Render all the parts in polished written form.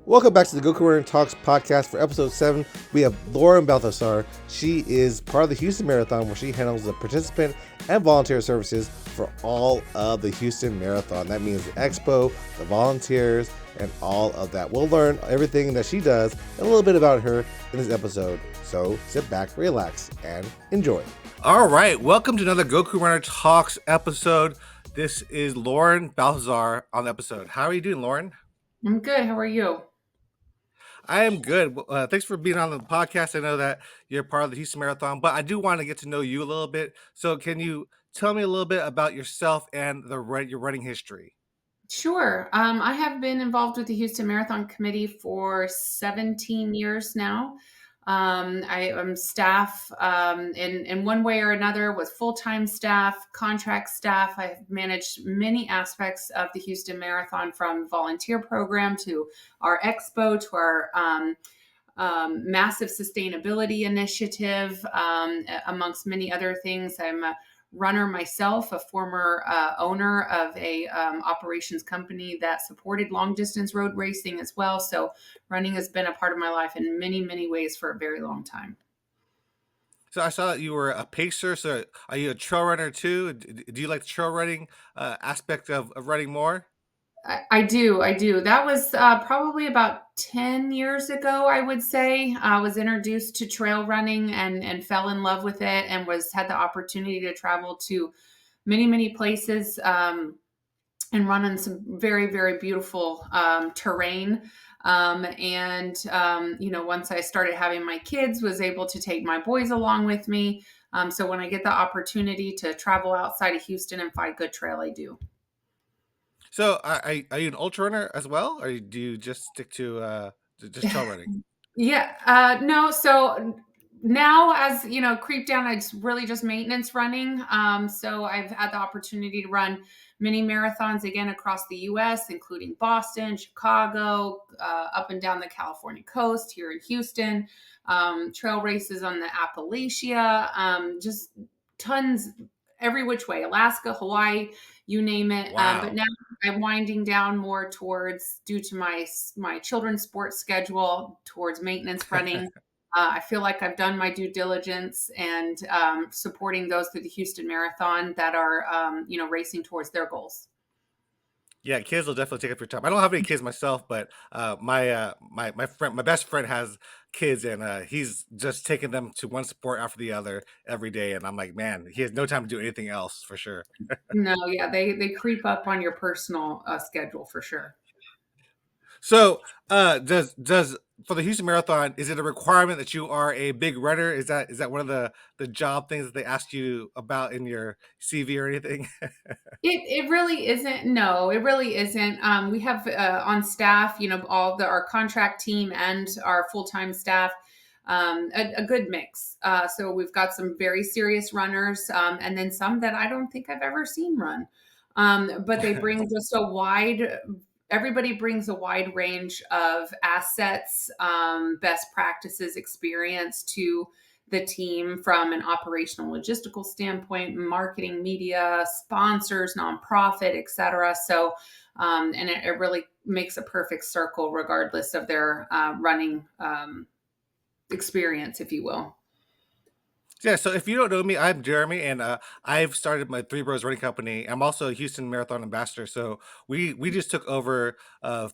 Welcome back to the Goku Running Talks podcast for episode 7. We have Lauren Balthazar. She is part of the Houston Marathon, where she handles the participant and volunteer services for all of the Houston Marathon. That means the expo, the volunteers, and all of that. We'll learn everything that she does and a little bit about her in this episode. So sit back, relax, and enjoy. All right, welcome to another Goku Runner Talks episode. This is Lauren Balthazar on the episode. How are you doing, Lauren? I'm good. How are you? I am good. Thanks for being on the podcast. I know that you're part of the Houston Marathon, but I do want to get to know you a little bit. So can you tell me a little bit about yourself and your running history? Sure. I have been involved with the Houston Marathon Committee for 17 years now. I am staff in one way or another with full-time staff, contract staff. I've managed many aspects of the Houston Marathon, from volunteer program to our expo to our massive sustainability initiative, amongst many other things. I'm a runner myself, a former owner of a operations company that supported long distance road racing as well. So running has been a part of my life in many, many ways for a very long time. So I saw that you were a pacer. So are you a trail runner too? Do you like the trail running aspect of running more? I do. I do. That was probably about 10 years ago, I would say. I was introduced to trail running and fell in love with it, and had the opportunity to travel to many, many places, and run on some very, very beautiful terrain. Once I started having my kids, was able to take my boys along with me. So when I get the opportunity to travel outside of Houston and find good trail, I do. So are you an ultra runner as well, or do you just stick to just trail running? Yeah, no. So now, as you know, creep down, it's really just maintenance running. So I've had the opportunity to run many marathons again across the U.S., including Boston, Chicago, up and down the California coast, here in Houston, trail races on the Appalachia, just tons every which way, Alaska, Hawaii, you name it. But Wow. now I'm winding down more towards, due to my children's sports schedule, towards maintenance running. I feel like I've done my due diligence, and supporting those through the Houston Marathon that are, racing towards their goals. Yeah, kids will definitely take up your time. I don't have any kids myself, but my best friend has kids, and he's just taking them to one sport after the other every day. And I'm like, man, he has no time to do anything else for sure. No, yeah, they creep up on your personal schedule for sure. So, does for the Houston Marathon, is it a requirement that you are a big runner? Is that one of the job things that they ask you about in your CV or anything? It really isn't. No, it really isn't. We have on staff, our contract team and our full time staff, a good mix. So we've got some very serious runners, and then some that I don't think I've ever seen run. But they bring just a wide. Everybody brings a wide range of assets, best practices, experience to the team, from an operational logistical standpoint, marketing, media, sponsors, nonprofit, etc. So, and it really makes a perfect circle regardless of their running experience, if you will. Yeah, so if you don't know me, I'm Jeremy, and I've started my Three Bros Running Company. I'm also a Houston Marathon ambassador. So we just took over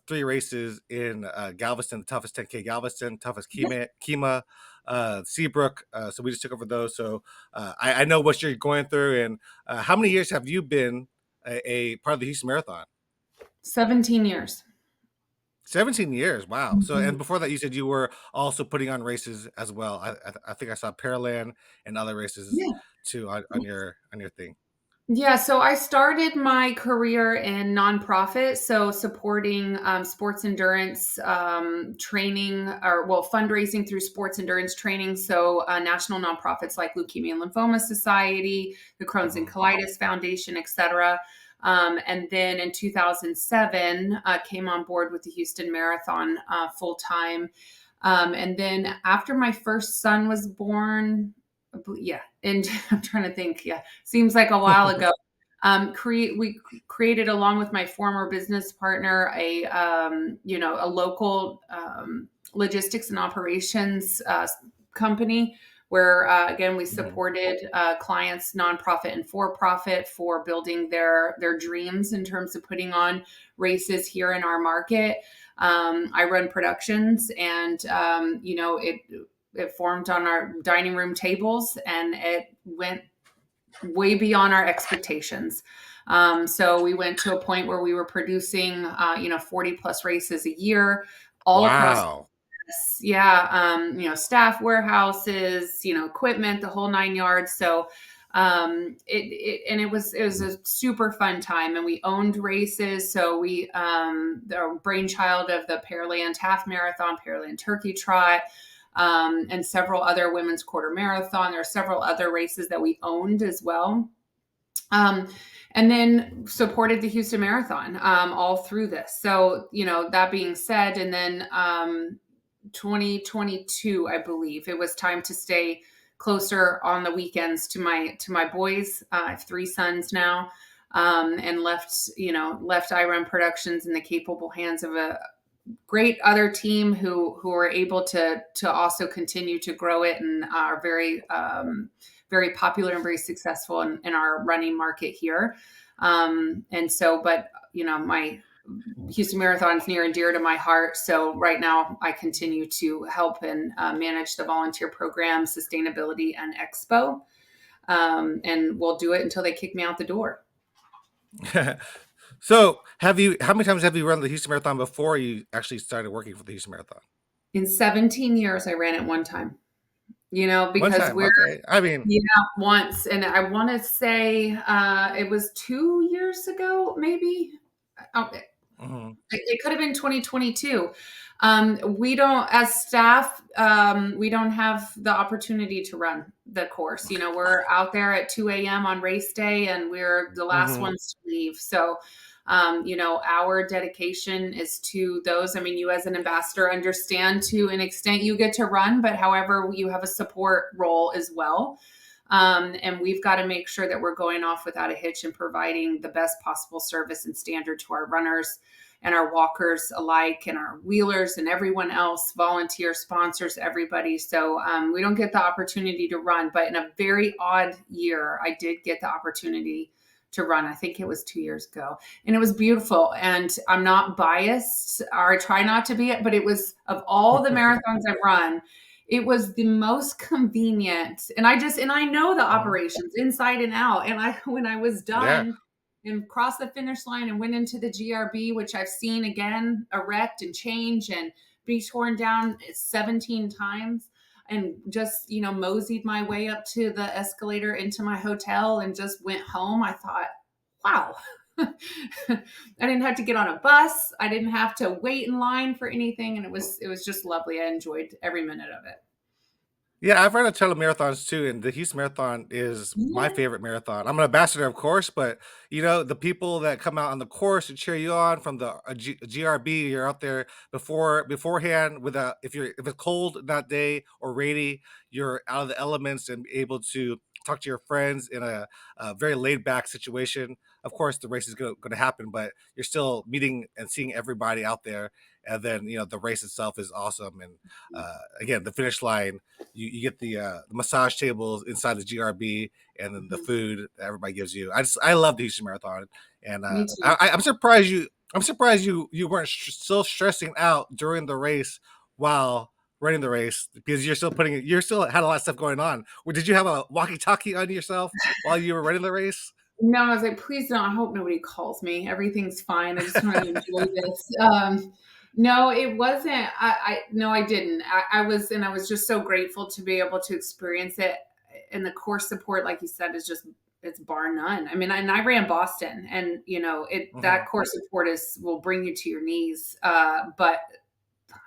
3 races in Galveston, the toughest 10K Galveston, toughest Kima, Seabrook. So we just took over those. So I know what you're going through. And how many years have you been a part of the Houston Marathon? 17 years. 17 years. Wow. So, Mhm. and before that, you said you were also putting on races as well. I think I saw Paraland and other races Yeah. too on your thing. Yeah, so I started my career in nonprofit, so supporting sports endurance training, or well, fundraising through sports endurance training. So national nonprofits like Leukemia and Lymphoma Society, the Crohn's and Mhm. Colitis Foundation, etc. And then in 2007, came on board with the Houston Marathon full time. And then after my first son was born, yeah, and I'm trying to think. Yeah, seems like a while ago. We created, along with my former business partner, a local logistics and operations company where again we Mhm. supported clients, nonprofit and for profit, for building their dreams in terms of putting on races here in our market. I run productions, and it formed on our dining room tables, and it went way beyond our expectations. So we went to a point where we were producing, 40 plus races a year all across. Wow. Yeah. Staff, warehouses, equipment, the whole nine yards. So it was a super fun time, and we owned races. So the brainchild of the Pearland Half Marathon, Pearland Turkey Trot, and several other women's quarter marathon. There are several other races that we owned as well. Um, and then supported the Houston Marathon all through this. So, that being said, and then 2022, I believe it was time to stay closer on the weekends to my boys. I have three sons now, and left I Run Productions in the capable hands of a great other team who are able to also continue to grow it, and are very popular and very successful in our running market here. And so, but my Houston Marathon is near and dear to my heart. So right now I continue to help and manage the volunteer program, sustainability, and expo. And we'll do it until they kick me out the door. So, how many times have you run the Houston Marathon before you actually started working for the Houston Marathon? In 17 years, I ran it one time, One because time. Okay. I mean, yeah, once. And I want to say it was 2 years ago, maybe. Oh, mhm, it could have been 2022. We don't, as staff, we don't have the opportunity to run the course. We're out there at 2 a.m. on race day, and we're the last mhm, ones to leave. So, our dedication is to those. I mean, you as an ambassador understand to an extent you get to run, but however, you have a support role as well. And we've got to make sure that we're going off without a hitch and providing the best possible service and standard to our runners and our walkers alike, and our wheelers and everyone else, volunteer sponsors, everybody. So we don't get the opportunity to run, but in a very odd year, I did get the opportunity to run. I think it was 2 years ago, and it was beautiful. And I'm not biased, or I try not to be, but it was, of all the marathons I've run, it was the most convenient. And I know the mhm. operations inside and out. And when I was Yeah. done and crossed the finish line and went into the GRB, which I've seen again erect and change and be torn down 17 times, and just, moseyed my way up to the escalator into my hotel and just went home, I thought, wow. I didn't have to get on a bus. I didn't have to wait in line for anything. And it was just lovely. I enjoyed every minute of it. Yeah, I've run a ton of marathons too, and the Houston Marathon is my Yeah. favorite marathon. I'm an ambassador, of course, but the people that come out on the course and cheer you on from the GRB, you're out there beforehand with a if it's cold that day or rainy, you're out of the elements and able to talk to your friends in a very laid back situation. Of course, the race is going to happen, but you're still meeting and seeing everybody out there, and then the race itself is awesome. And again, the finish line, you get the massage tables inside the GRB, and then the Mhm. food that everybody gives you. I love the Houston Marathon, and Me too. I'm surprised you weren't still stressing out during the race while running the race, because you're still had a lot of stuff going on. Or did you have a walkie-talkie on yourself while you were running the race? No, I was like, please don't. I hope nobody calls me. Everything's fine. I just want to enjoy this. No, it wasn't. No, I didn't. I was just so grateful to be able to experience it. And the course support, like you said, it's bar none. I mean, and I ran Boston, and Mhm. that course support will bring you to your knees. But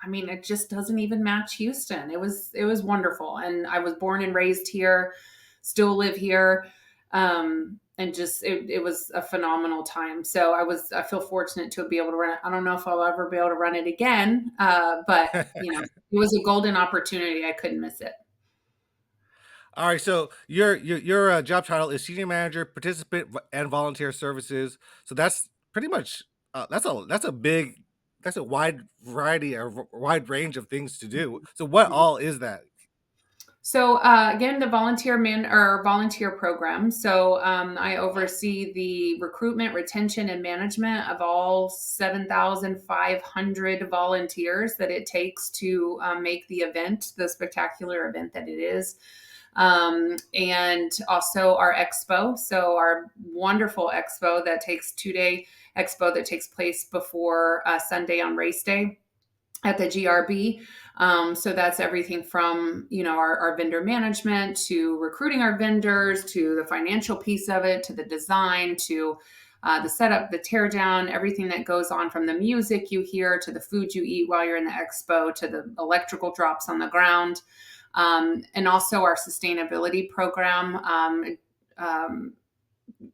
I mean, it just doesn't even match Houston. It was wonderful, and I was born and raised here, still live here, and just it was a phenomenal time. So I feel fortunate to be able to run it. I don't know if I'll ever be able to run it again, but it was a golden opportunity. I couldn't miss it. All right, so your job title is senior manager, participant and volunteer services. So that's pretty much that's a big that's a wide variety or wide range of things to do. So what all is that? So again, the volunteer program. So I oversee the recruitment, retention, and management of all 7,500 volunteers that it takes to make the event the spectacular event that it is. And also our expo. So our wonderful expo that takes 2 day expo that takes place before Sunday on race day at the GRB. So that's everything from our vendor management to recruiting our vendors to the financial piece of it to the design to the setup, the tear down, everything that goes on from the music you hear to the food you eat while you're in the expo to the electrical drops on the ground, and also our sustainability program.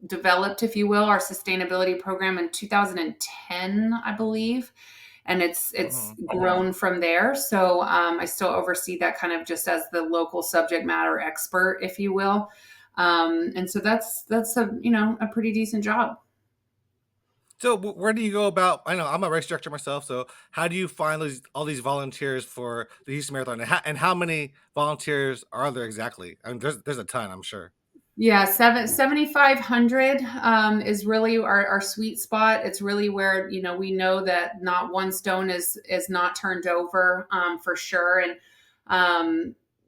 Developed, if you will, our sustainability program in 2010, I believe, and it's Mhm. grown from there. So I still oversee that kind of just as the local subject matter expert, if you will. And so that's a pretty decent job. So where do you go about? I know I'm a race director myself. So how do you find all these volunteers for the Houston Marathon, and how many volunteers are there exactly? I mean, there's a ton, I'm sure. Yeah, 7,500 is really our sweet spot. It's really where we know that not one stone is not turned over, for sure, and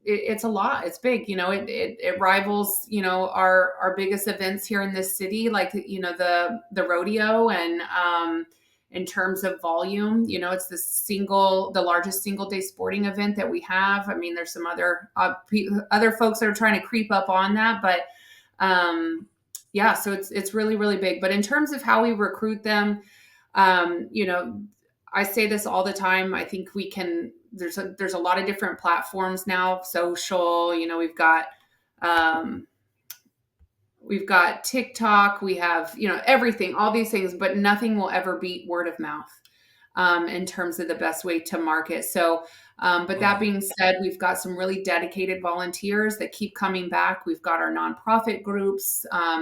it's a lot. It's big. It rivals our biggest events here in this city, like the rodeo, and in terms of volume, it's the largest single day sporting event that we have. I mean, there's some other folks that are trying to creep up on that, but yeah, so it's really really big. But in terms of how we recruit them, um, you know, I say this all the time. I think we can. There's a lot of different platforms now. Social, um, we've got TikTok. We have everything, all these things, but nothing will ever beat word of mouth in terms of the best way to market. So, but that Mhm. being said, we've got some really dedicated volunteers that keep coming back. We've got our nonprofit groups, a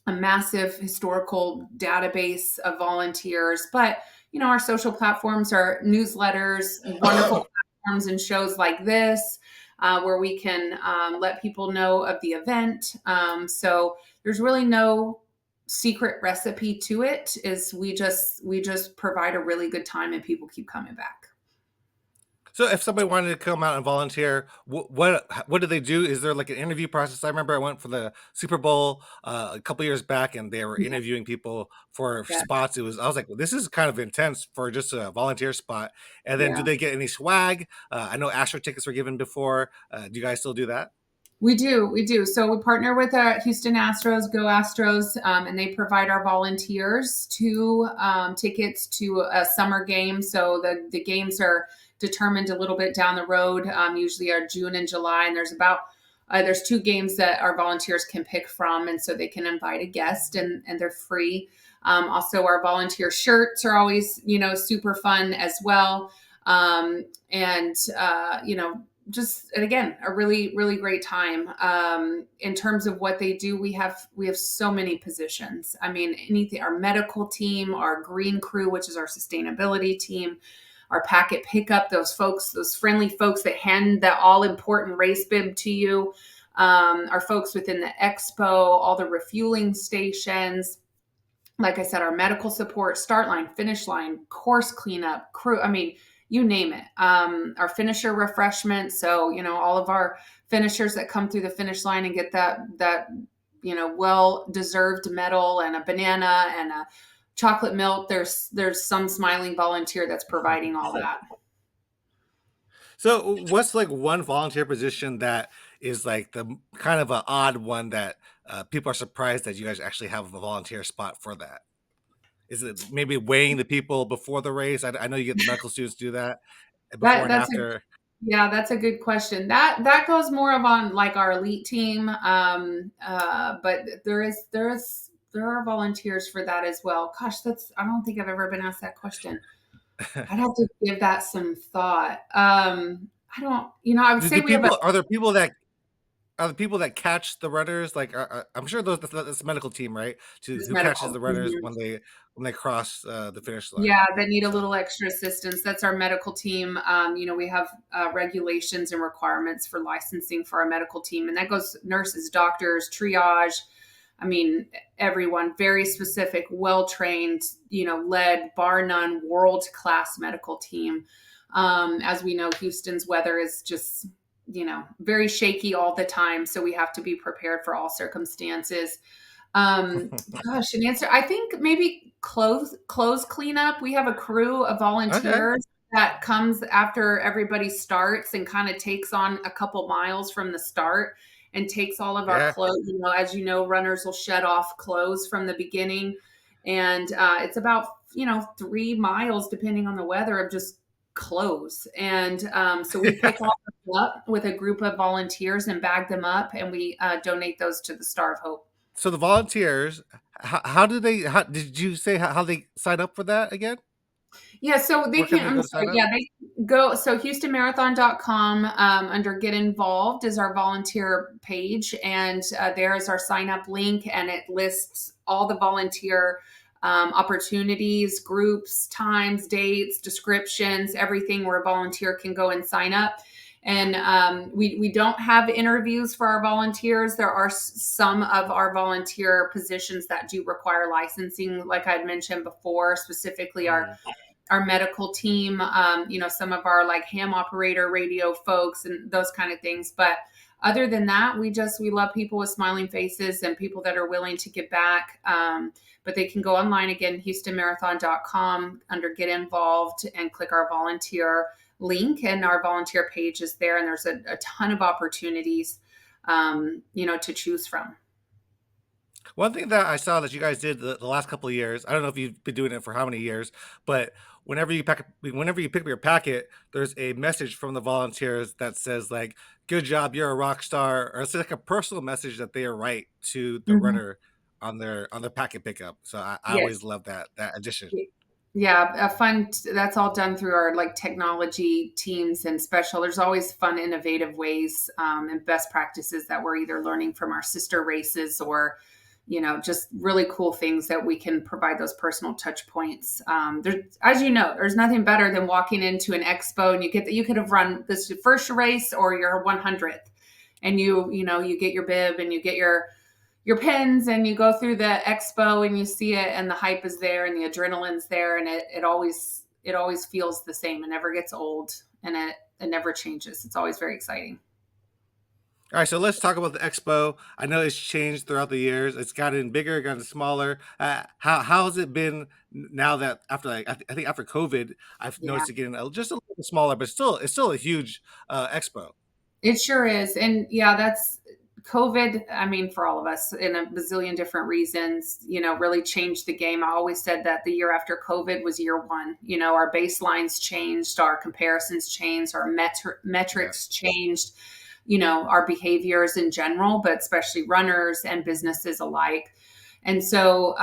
massive historical database of volunteers, but our social platforms are newsletters, wonderful platforms and shows like this, where we can let people know of the event. So there's really no secret recipe to it. Is we just provide a really good time and people keep coming back. So if somebody wanted to come out and volunteer, what do they do? Is there like an interview process? I remember I went for the Super Bowl a couple years back, and they were Yeah, interviewing people for yeah, spots. I was like, well, this is kind of intense for just a volunteer spot. And then, do yeah. they get any swag? I know Astro tickets were given before. Do you guys still do that? We do. So we partner with Houston Astros, Go Astros, and they provide our volunteers tickets to a summer game. So the games are determined a little bit down the road, usually are June and July, and there's 2 games that our volunteers can pick from, and so they can invite a guest, and they're free. Also, our volunteer shirts are always super fun as well, and just and again a really really great time. In terms of what they do, we have so many positions. I mean, anything, our medical team, our green crew, which is our sustainability team, our packet pickup, those friendly folks that hand that all important race bib to you, our folks within the expo, all the refueling stations, like I said, our medical support, start line, finish line, course cleanup, crew. I mean, you name it. Our finisher refreshment. So, all of our finishers that come through the finish line and get that well deserved medal and a banana and a chocolate milk. There's some smiling volunteer that's providing all that. So what's like one volunteer position that is like the kind of an odd one that people are surprised that you guys actually have a volunteer spot for that? Is it maybe weighing the people before the race? I know you get the medical students do that before That and that's a after. Yeah, that's a good question. That goes more of on like our elite team, but there are volunteers for that as well. Gosh, that's I don't think I've ever been asked that question. I'd have to give that some thought. I don't, I would Do, say do we have a people are there people that are the people that catch the runners like I'm sure that's the medical team, right? To It's who catches medical. the runners Mhm. when they cross the finish line. Yeah, that need a So little extra assistance. That's our medical team. We have regulations and requirements for licensing for our medical team, and that goes nurses, doctors, triage. I mean, everyone, very specific, well trained, led, bar none, world class medical team. As we know, Houston's weather is just, very shaky all the time. So we have to be prepared for all circumstances. Um, Gosh, an answer. I think maybe clothes cleanup. We have a crew of okay, volunteers that comes after everybody starts and kind of takes on a couple miles from the start and takes all of our yeah. clothes. As you know, runners will shed off clothes from the beginning, and it's about 3 miles depending on the weather of just clothes. And so we pick all of them up with a group of volunteers and bag them up, and we donate those to the Star of Hope. So the volunteers, how do they? How did you say how they sign up for that again? Yeah, so they Where can can, they I'm go to sorry, sign up? yeah, they go, so HoustonMarathon.com, under Get Involved is our volunteer page, and there is our sign up link, and it lists all the volunteer opportunities, groups, times, dates, descriptions, everything where a volunteer can go and sign up. And we don't have interviews for our volunteers. There are some of our volunteer positions that do require licensing, like I'd mentioned before, specifically Mm. our medical team, some of our like ham operator radio folks and those kind of things. But other than that, we love people with smiling faces and people that are willing to give back. But they can go online again, HoustonMarathon.com under Get Involved and click our volunteer link, and our volunteer page is there. And there's a ton of opportunities, to choose from. One thing that I saw that you guys did the last couple of years, I don't know if you've been doing it for how many years, but whenever you pick up your packet, there's a message from the volunteers that says like, "Good job, you're a rock star," or it's like a personal message that they write to the Mhm. runner on their packet pickup. So I always Yes. love that addition. Yeah, a fun that's all done through our like technology teams and special. There's always fun, innovative ways and best practices that we're either learning from our sister races or, just really cool things that we can provide those personal touch points. As you know, there's nothing better than walking into an expo and you could have run this first race or your 100th, and you get your bib and you get your pins and you go through the expo and you see it and the hype is there and the adrenaline's there, and it always feels the same. It never gets old, and it never changes. It's always very exciting. All right, so let's talk about the expo. I know it's changed throughout the years. It's gotten bigger, gotten smaller. How has it been now that after like I think after COVID, I've Yeah. noticed it getting just a little bit smaller, but it's still a huge expo. It sure is. And yeah, that's COVID. I mean, for all of us in a bazillion different reasons, really changed the game. I always said that the year after COVID was year one. Our baselines changed, our comparisons changed, our Yeah. metrics changed, our behaviors in general, but especially runners and businesses alike. And so,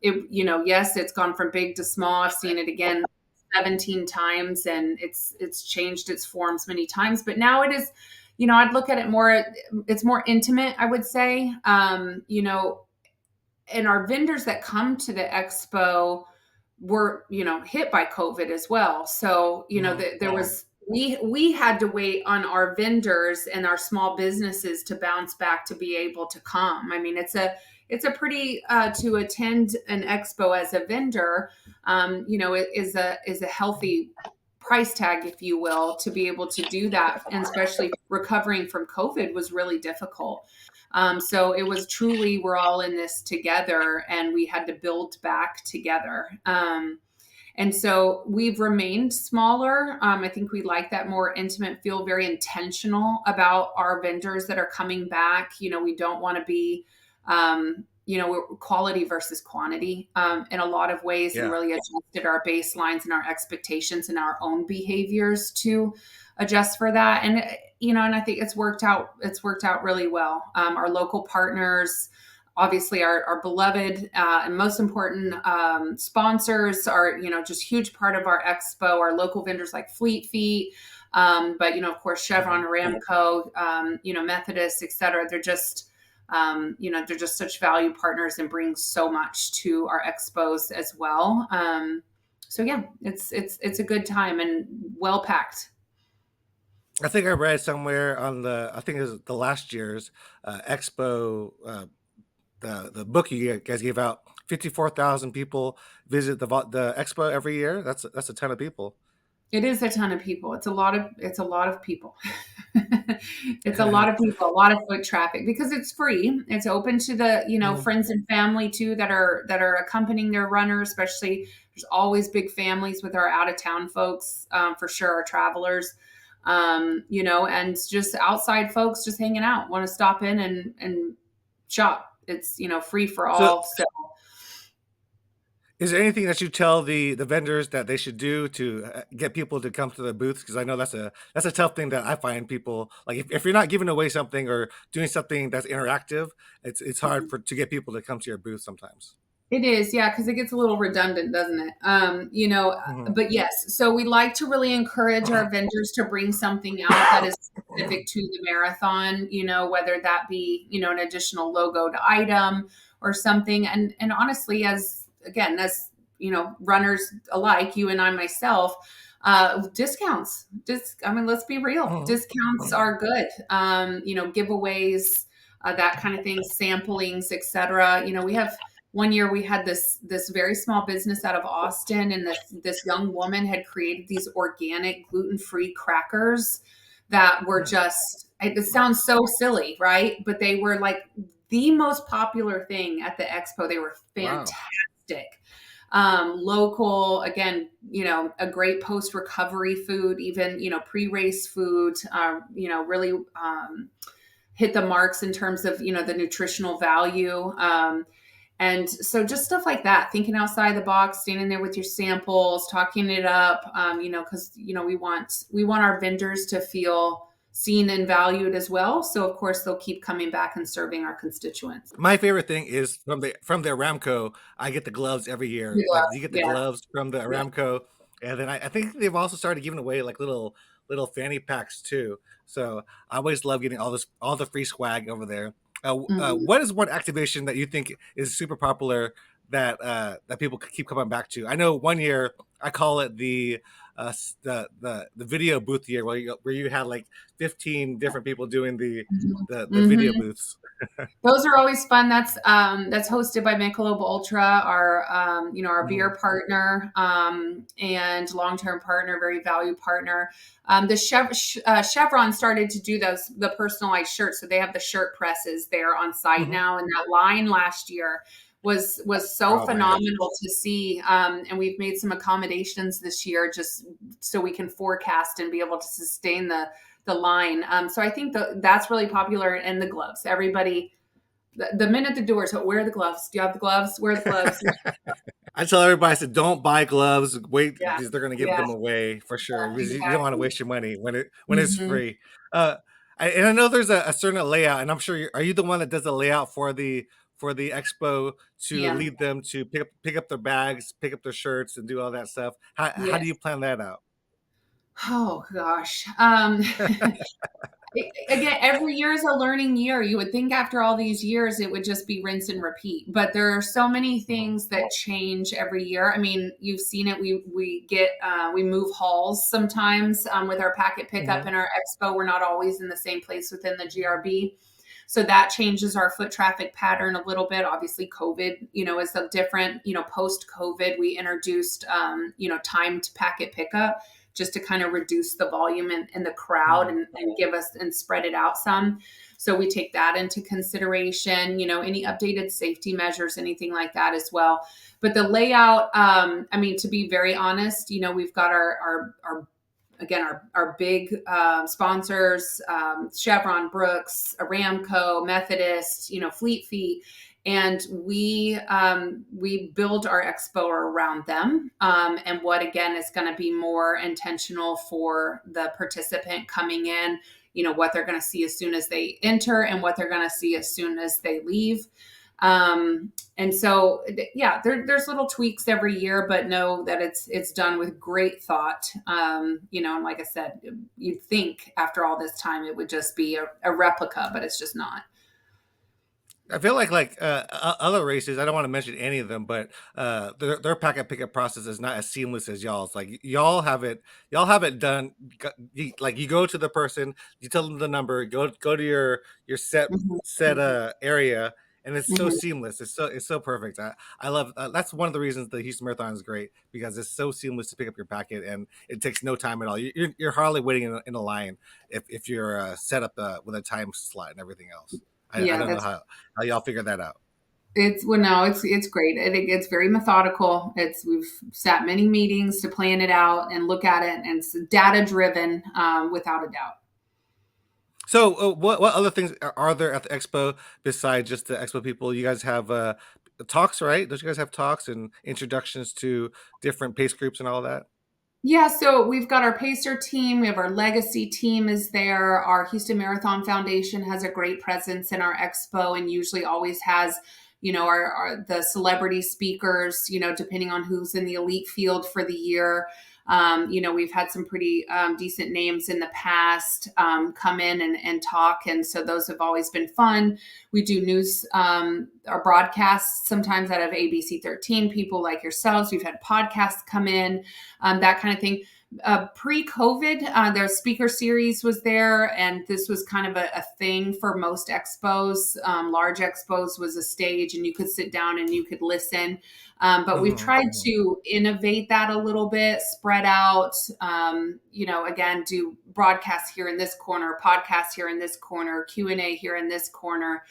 yes, it's gone from big to small. I've seen it again 17 times, and it's changed its forms many times, but now it is, I'd look at it more, it's more intimate, I would say. And our vendors that come to the expo were, hit by COVID as well. So, Hmm. there was, we had to wait on our vendors and our small businesses to bounce back to be able to come. I mean, it's a pretty to attend an expo as a vendor, it is a healthy price tag, if you will, to be able to do that. And especially recovering from COVID was really difficult. So it was truly, we're all in this together and we had to build back together. And so we've remained smaller. I think we like that more intimate feel, very intentional about our vendors that are coming back. We don't want to be, quality versus quantity in a lot of ways, and Yeah. really adjusted our baselines and our expectations and our own behaviors to adjust for that. And I think it's worked out really well. Our local partners, obviously our beloved and most important sponsors are just huge part of our expo. Our local vendors like Fleet Feet, But, of course, Chevron, Aramco, Methodist, et cetera, they're just such value partners and bring so much to our expos as well. So yeah, it's a good time and well packed. I think I read somewhere on I think it was the last year's expo, the book you guys gave out. 54,000 people visit the expo every year. That's a ton of people. It is a ton of people. It's a lot of people. It's a lot of people, a lot of foot traffic because it's free. It's open to the, Mhm. friends and family too that are accompanying their runners, especially there's always big families with our out of town folks, for sure, our travelers. And just outside folks just hanging out, want to stop in and shop. It's, free for So, all. So is there anything that you tell the vendors that they should do to get people to come to the booths? Because I know that's a tough thing that I find people like if you're not giving away something or doing something that's interactive, it's hard to get people to come to your booth sometimes. it is, yeah, because it gets a little redundant, doesn't it? Mhm. But yes, so we like to really encourage our vendors to bring something out that is specific to the marathon, whether that be, an additional logoed item or something. And honestly, as runners alike, you and I myself, discounts. I mean, let's be real. Mhm. Discounts are good. Giveaways, that kind of thing, samplings, etc. We have one year we had this very small business out of Austin, and this young woman had created these organic gluten-free crackers that were just, it sounds so silly, right? But they were like the most popular thing at the expo. They were Wow. fantastic. Local, again, a great post recovery food, even, pre-race food, really hit the marks in terms of, the nutritional value. And so just stuff like that, thinking outside the box, standing there with your samples, talking it up, because, we want our vendors to feel seen and valued as well. So of course they'll keep coming back and serving our constituents. My favorite thing is from the Aramco. I get the gloves every We year. Like love, you get the yeah, gloves from the yeah. Aramco, and then I think they've also started giving away like little fanny packs too. So I always love getting all the free swag over there. Mhm. What is one activation that you think is super popular that people keep coming back to? I know one year I call it the video booth year where you had like 15 different people doing the video Mhm. booths. Those are always fun. That's hosted by Michelob Ultra, our Mhm. beer partner, and long term partner, very value partner. Chevron started to do the personalized shirts, so they have the shirt presses there on site Mhm. now, and that line last year was so Oh man. phenomenal to see. And we've made some accommodations this year just so we can forecast and be able to sustain the line. So I think that's really popular. And the gloves, everybody, the minute the doors, wear the gloves. Do you have the gloves? Wear the gloves. I tell everybody, I said, don't buy gloves. Wait, Yeah, because they're going to give yeah, them away for sure. Because you don't want to exactly. waste your money when it's Hmm. free. Uh, and I know there's a certain layout, and I'm sure are you the one that does the layout for the expo to Yeah. lead them to pick up their bags, pick up their shirts, and do all that stuff? How do you Yes. plan that out? Oh gosh. Again, every year is a learning year. You would think after all these years it would just be rinse and repeat, but there are so many Mhm. things that change every year. I mean, you've seen it. We move halls sometimes, with our packet pickup Mhm. and our expo. We're not always in the same place within the GRB. So that changes our foot traffic pattern a little bit. Obviously, COVID, is a different, post COVID, we introduced, timed packet pickup just to kind of reduce the volume in the crowd Mhm. and give us and spread it out some. So we take that into consideration, any updated safety measures, anything like that as well. But the layout, I mean, to be very honest, we've got our again, our big sponsors, Chevron, Brooks, Aramco, Methodist, Fleet Feet, and we build our expo around them, and what again is going to be more intentional for the participant coming in, what they're going to see as soon as they enter and what they're going to see as soon as they leave. And so, yeah, there's little tweaks every year, but know that it's done with great thought. And like I said, you'd think after all this time it would just be a replica, but it's just not. I feel like other races. I don't want to mention any of them, but their packet pickup process is not as seamless as y'all's. Like y'all have it done. Like you go to the person, you tell them the number, go to your Mhm, set mhm, area, and it's so mhm. seamless. It's so perfect. I love that's one of the reasons the Houston Marathon is great because it's so seamless to pick up your packet and it takes no time at all. You're hardly waiting in a line if you're set up with a time slot and everything else. I Yeah, don't know that's how y'all figure that out. it's well, no, it's great. It's very methodical. We've sat many meetings to plan it out and look at it, and it's data driven, without a doubt. So, what other things are there at the expo besides just the expo people? You guys have talks, right? Don't you guys have talks and introductions to different pace groups and all that? Yeah, so we've got our Pacer team, we have our legacy team is there. Our Houston Marathon Foundation has a great presence in our expo and usually always has, our the celebrity speakers, depending on who's in the elite field for the year. We've had some pretty decent names in the past come in and talk, and so those have always been fun. We do news, our broadcasts sometimes out of ABC 13. People like yourselves, we've had podcasts come in, that kind of thing. Pre-COVID, their speaker series was there, and this was kind of a thing for most expos. Large expos was a stage, and you could sit down and you could listen. But we've Hmm. tried to innovate that a little bit, spread out. Again, do broadcasts here in this corner, podcasts here in this corner, Q&A here in this corner.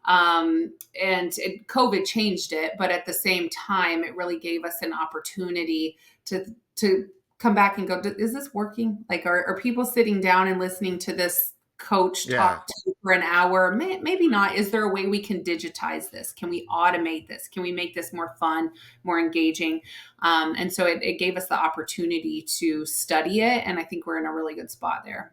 COVID changed it, but at the same time, it really gave us an opportunity to come back and go, is this working? Like, are people sitting down and listening to this coach Yeah. talk to you for an hour? Maybe not. Is there a way we can digitize this? Can we automate this? Can we make this more fun, more engaging? And so it gave us the opportunity to study it. And I think we're in a really good spot there.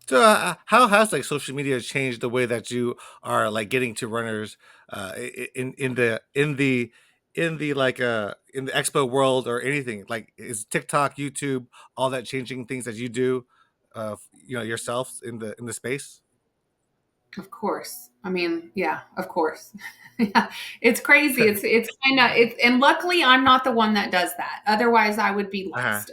So, how has like social media changed the way that you are like getting to runners in the in the expo world or anything? Like, is TikTok, YouTube, all that changing things that you do, yourself in the space? Of course. I mean, yeah, of course. Yeah, it's crazy. It's kind of it's and luckily I'm not the one that does that. Otherwise, I would be Uh-huh. lost.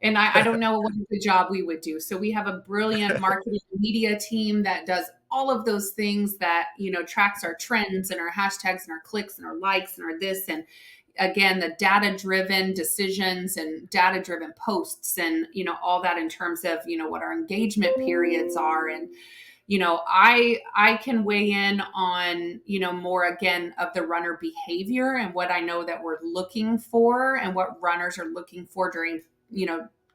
And I don't know what the job we would do. So we have a brilliant marketing media team that does all of those things that, tracks our trends and our hashtags and our clicks and our likes and our this and again the data driven decisions and data driven posts and all that in terms of what our engagement periods are and I can weigh in on more again of the runner behavior and what I know that we're looking for and what runners are looking for during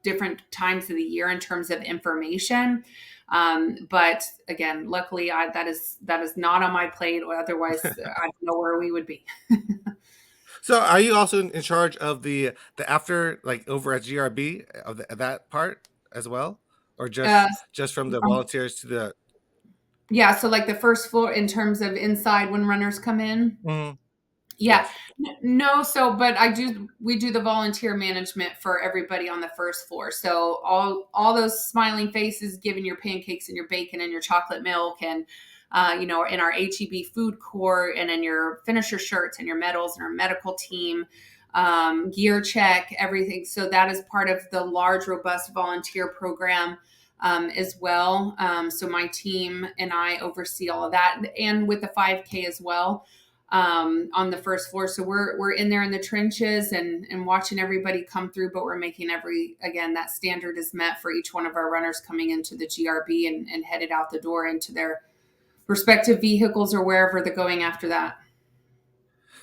different times of the year in terms of information. But again, luckily that is not on my plate, or otherwise I don't know where we would be. So, are you also in charge of the after like over at GRB of that part as well, or uh, just from the volunteers to the? yeah, so like the first floor in terms of inside when runners come in. Mhm. Yeah. Yes. No, so but we do the volunteer management for everybody on the first floor. So all those smiling faces giving your pancakes and your bacon and your chocolate milk and in our HEB food court and in your finisher shirts and your medals and our medical team, gear check, everything. So that is part of the large, robust volunteer program as well. So my team and I oversee all of that and with the 5K as well on the first floor. So we're in there in the trenches and watching everybody come through, but we're making again, that standard is met for each one of our runners coming into the GRB and headed out the door into their respective vehicles or wherever they're going after that.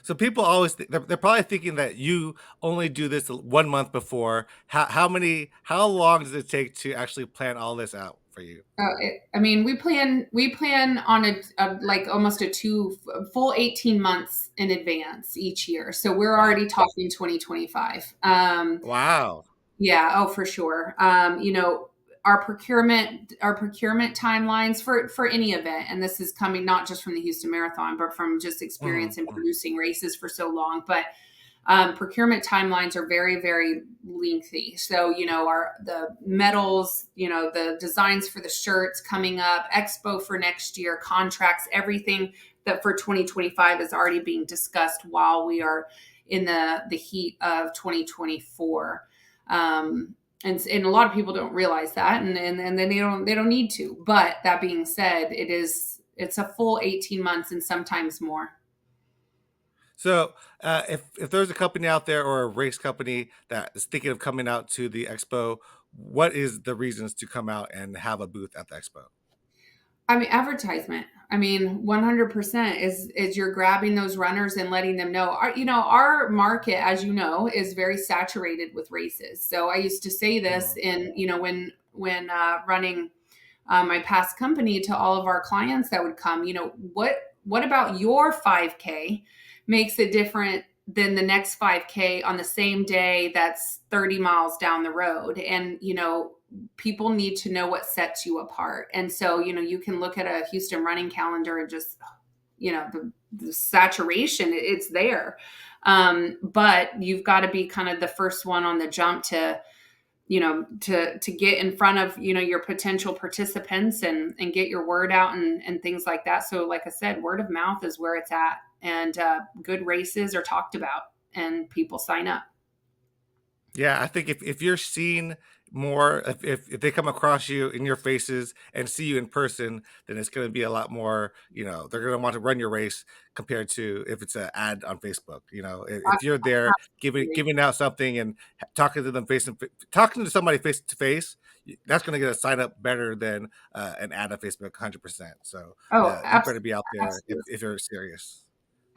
So people always they're probably thinking that you only do this 1 month before. How long does it take to actually plan all this out for you? I mean, we plan on like almost full 18 months in advance each year. So we're Wow. already talking 2025. Wow. Yeah, oh, for sure. our procurement timelines for any event, and this is coming not just from the Houston Marathon, but from just experience in Mhm. producing races for so long. But procurement timelines are very, very lengthy. So, the medals, the designs for the shirts coming up, expo for next year, contracts, everything that for 2025 is already being discussed while we are in the heat of 2024. And a lot of people don't realize that, and then they don't need to. But that being said, it's a full 18 months and sometimes more. So, if there's a company out there or a race company that is thinking of coming out to the expo, what is the reasons to come out and have a booth at the expo? I mean, advertisement. I mean, 100% is you're grabbing those runners and letting them know. Our market, as you know, is very saturated with races. So I used to say this Mhm. in, when running my past company to all of our clients that would come. What about your 5K makes it different than the next 5K on the same day that's 30 miles down the road? And people need to know what sets you apart. And so you can look at a Houston running calendar and just the saturation, it's there. But you've got to be kind of the first one on the jump to get in front of your potential participants and get your word out and things like that. So like I said, word of mouth is where it's at, and good races are talked about and people sign up. Yeah, I think if you're seen more, if they come across you in your faces and see you in person, then it's going to be a lot more. They're going to want to run your race compared to if it's an ad on Facebook. If you're there Absolutely. giving out something and talking to them talking to somebody face to face, that's going to get a sign up better than an ad on Facebook, 100%. So Oh, you better be out there absolutely. if you're serious.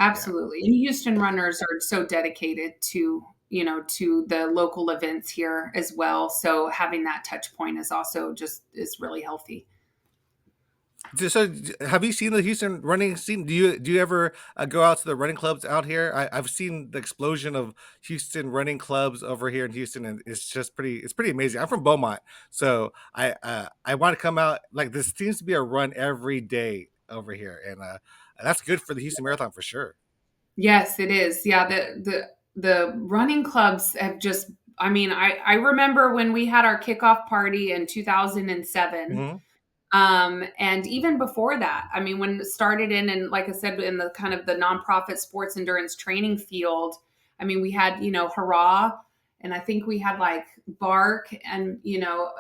Yeah. Absolutely. And Houston runners are so dedicated to the local events here as well. So having that touch point is also just is really healthy. So, have you seen the Houston running scene? Do you ever go out to the running clubs out here? I've seen the explosion of Houston running clubs over here in Houston, and it's pretty amazing. I'm from Beaumont, so I want to come out. Like, this seems to be a run every day over here, and that's good for the Houston Marathon for sure. Yes, it is. Yeah, the running clubs have just I mean, I remember when we had our kickoff party in 2007. Hmm. And even before that, I mean, when it started and like I said, in the kind of the nonprofit sports endurance training field, I mean, we had, Hurrah, and I think we had like Bark and, I don't know,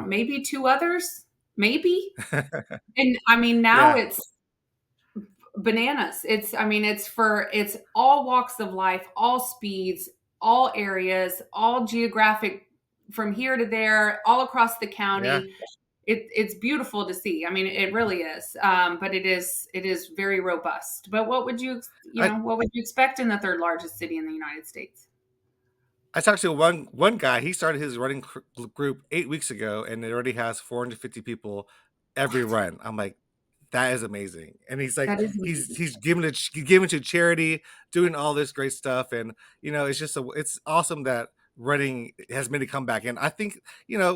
maybe two others, maybe. And I mean, now Yeah, it's bananas. It's all walks of life, all speeds, all areas, all geographic from here to there, all across the yeah. county. It's beautiful to see. I mean, it really is. But it is very robust. But I what would you expect in the third largest city in the United States? I talked to one guy. He started his running group 8 weeks ago, and it already has 450 people every What? run. I'm like, that is amazing. And he's like, That is he's amazing. he's giving to charity, doing all this great stuff, and it's awesome that running has made a comeback. And I think there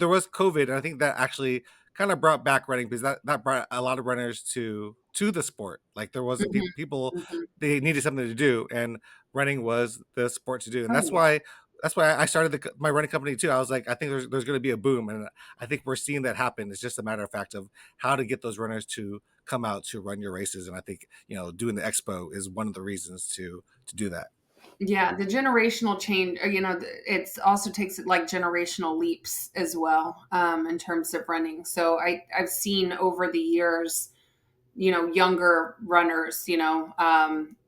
was COVID, and I think that actually kind of brought back running because that brought a lot of runners to the sport. Like, there wasn't Mhm, people, mhm. they needed something to do, and running was the sport to do, and Oh that's yeah. why I started my running company too. I was like, I think there's going to be a boom, and I think we're seeing that happen. It's just a matter of fact of how to get those runners to come out to run your races, and I think doing the expo is one of the reasons to do that. Yeah, the generational change, it's also takes like generational leaps as well, in terms of running. So I've seen over the years, younger runners,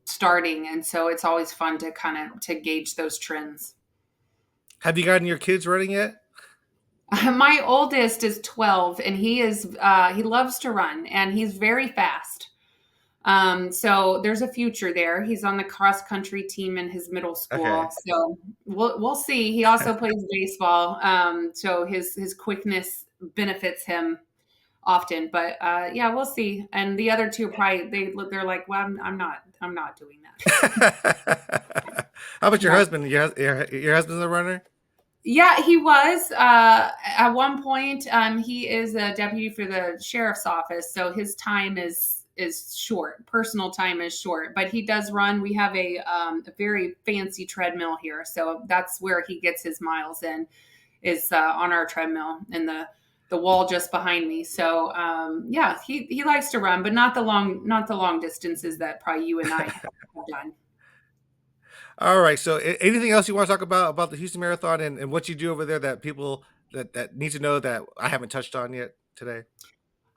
starting. And so it's always fun to kind of to gauge those trends. Have you gotten your kids running yet? My oldest is 12 and he loves to run and he's very fast. So there's a future there. He's on the cross country team in his middle school. Okay. So we'll see. He also plays baseball. So his quickness benefits him often. But yeah, we'll see. And the other two probably they're like, well, I'm not doing that. How about I'm your not. husband? Your husband's a runner? Yeah, he was. At one point, he is a deputy for the sheriff's office, so his time is short. Personal time is short, but he does run. We have a very fancy treadmill here, so that's where he gets his miles in. Is on our treadmill in the wall just behind me. So yeah, he likes to run, but not the long distances that probably you and I have done. All right. So, anything else you want to talk about the Houston Marathon and what you do over there that people that need to know that I haven't touched on yet today?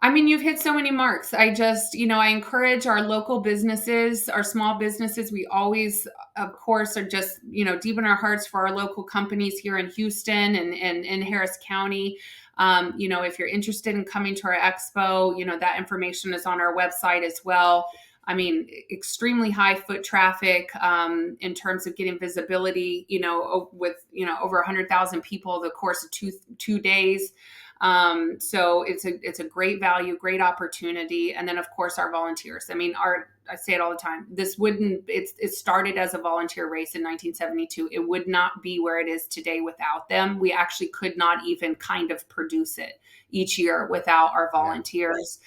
I mean, you've hit so many marks. I just, I encourage our local businesses, our small businesses. We always, of course, are just, deep in our hearts for our local companies here in Houston and in Harris County. If you're interested in coming to our expo, that information is on our website as well. I mean, extremely high foot traffic in terms of getting visibility, with, over 100,000 people the course of two days. So it's a great value, great opportunity. And then of course our volunteers. I mean, I say it all the time. It started as a volunteer race in 1972. It would not be where it is today without them. We actually could not even kind of produce it each year without our Yeah. volunteers.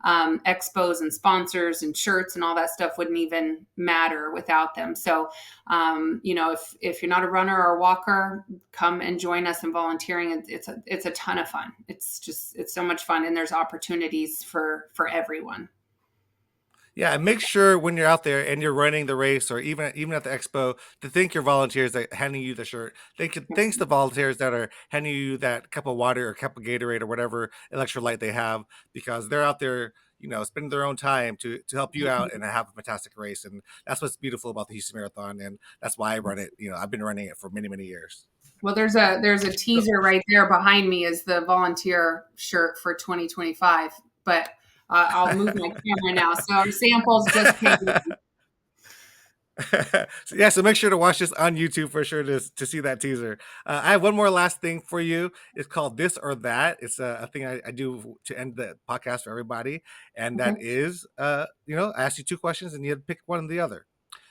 Expos and sponsors and shirts and all that stuff wouldn't even matter without them. So, if you're not a runner or a walker, come and join us in volunteering. It's a ton of fun. It's so much fun, and there's opportunities for everyone. Yeah, and make sure when you're out there and you're running the race, or even at the expo, to thank your volunteers that handing you the shirt. Thanks the volunteers that are handing you that cup of water or cup of Gatorade or whatever electrolyte they have, because they're out there, spending their own time to help you out and have a fantastic race. And that's what's beautiful about the Houston Marathon, and that's why I run it. I've been running it for many, many years. Well, there's a So, teaser right there behind me is the volunteer shirt for 2025, but I'll move my camera now. So our samples just came in. so yeah, so make sure to watch this on YouTube for sure to see that teaser. I have one more last thing for you. It's called This or That. It's a thing I do to end the podcast for everybody, and that Okay. is, I ask you two questions and you have to pick one or the other.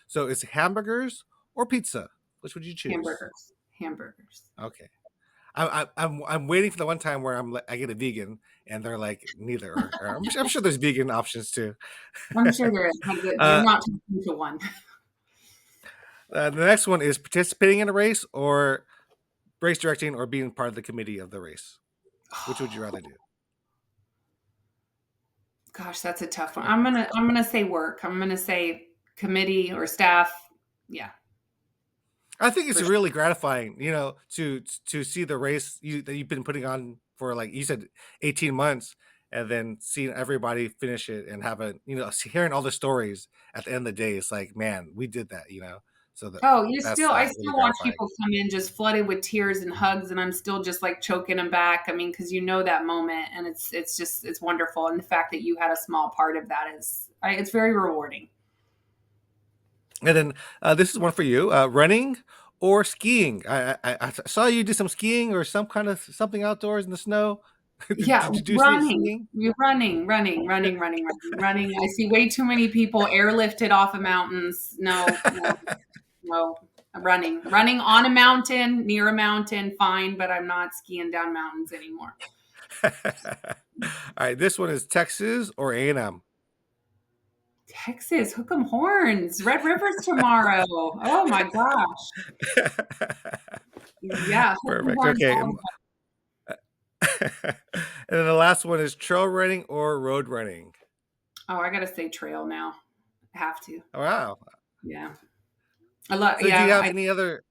So it's hamburgers or pizza. Which would you choose? Hamburgers. Okay, I'm waiting for the one time where I get a vegan and they're like neither. Or I'm sure there's vegan options too. I'm sure there is, but you're uh, not talking to one. the next one is participating in a race or race directing or being part of the committee of the race. Which would you rather do? Gosh, that's a tough one. I'm gonna say work. I'm gonna say committee or staff. Yeah, I think it's for sure. really gratifying, to see the race that you've been putting on for, like you said, 18 months, and then seeing everybody finish it and have hearing all the stories at the end of the day. It's like, man, we did that. So Oh, that's I really still watch gratifying. people come in just flooded with tears and hugs, and I'm still just like choking them back. I mean, because that moment, and it's wonderful, and the fact that you had a small part of that it's very rewarding. And then this is one for you: running or skiing. I saw you do some skiing or some kind of something outdoors in the snow. Yeah, Did you do running. skiing? You're running. I see way too many people airlifted off of mountains. No, no, no. Running on a mountain, near a mountain, fine, but I'm not skiing down mountains anymore. All right, this one is Texas or A&M. Texas, hook 'em horns. Red River's tomorrow. Oh my gosh. Yeah, hook 'em Perfect. horns Okay. all And then the last one is trail running or road running. Oh, I gotta say trail now. Have to. Oh, wow. Yeah. I love So do you yeah, have I any other?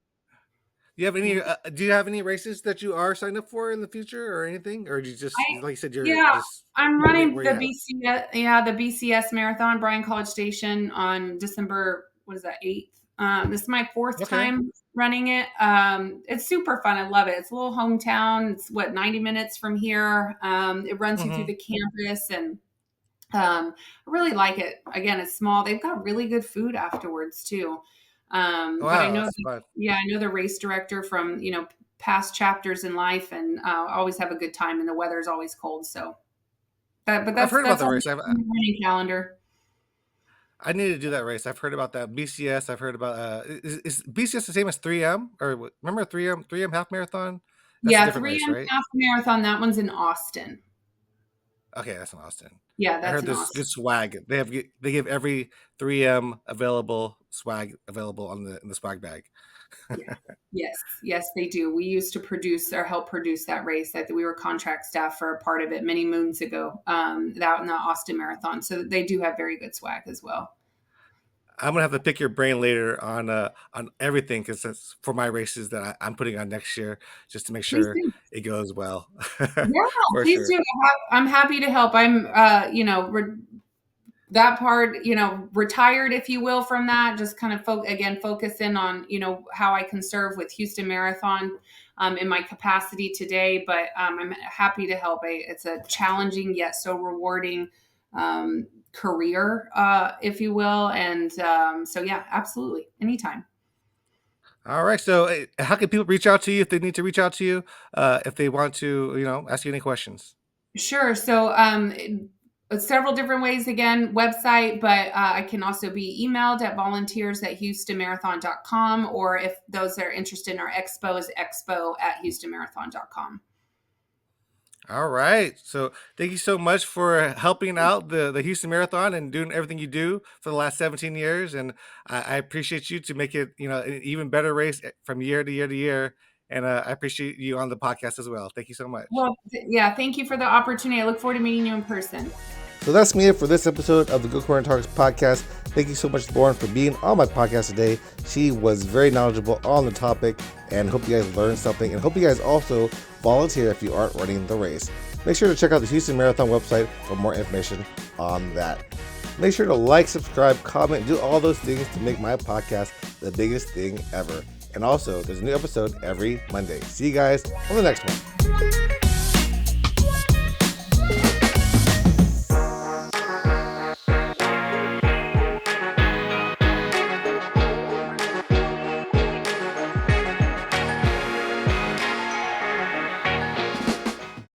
Do you have any races that you are signed up for in the future or anything, or do you I just like you said you're yeah, just I'm where running where the you at? BCS, yeah, the BCS marathon, Bryan College Station on December, what is that, 8th? This is my fourth Okay. time running it. It's super fun. I love it. It's a little hometown. It's 90 minutes from here. It runs you through Mm-hmm. the campus and I really like it. Again, it's small. They've got really good food afterwards too. But I Wow, know, that's fun. yeah, I know the race director from past chapters in life, and always have a good time. And the weather's always cold, so but I've heard about that's the on race. the running calendar. I need to do that race. I've heard about that BCS. I've heard about is BCS the same as 3M or remember 3M half marathon? That's a Yeah, different race, 3M right? half marathon. That one's in Austin. Okay, that's in Austin. Yeah, I that's heard in there's Austin. good swag. They give every 3M available swag available on in the swag bag. Yeah. Yes, they do. We used to produce or help produce that race. That we were contract staff for a part of it many moons ago. That in the Austin Marathon. So they do have very good swag as well. I'm gonna have to pick your brain later on everything because that's for my races that I'm putting on next year, just to make Please sure do. it goes well. Yeah, For please sure. do. I'm happy to help. I'm, that part, retired, if you will, from that. Just kind of focus in on, how I can serve with Houston Marathon in my capacity today. But I'm happy to help. It's a challenging yet so rewarding career, if you will. And so, yeah, absolutely. Anytime. All right. So, how can people reach out to you if they need to reach out to you? If they want to, ask you any questions. Sure. So, several different ways again, website, but I can also be emailed at volunteers@houstonmarathon.com, or if those that are interested in our expos, expo@houstonmarathon.com. All right. So, thank you so much for helping out the Houston Marathon and doing everything you do for the last 17 years. And I appreciate you to make it, an even better race from year to year to year. And I appreciate you on the podcast as well. Thank you so much. Well, yeah, thank you for the opportunity. I look forward to meeting you in person. So that's me for this episode of the Goku and Talks podcast. Thank you so much, Lauren, for being on my podcast today. She was very knowledgeable on the topic, and hope you guys learned something, and hope you guys also volunteer if you aren't running the race. Make sure to check out the Houston Marathon website for more information on that. Make sure to like, subscribe, comment, do all those things to make my podcast the biggest thing ever. And also, there's a new episode every Monday. See you guys on the next one.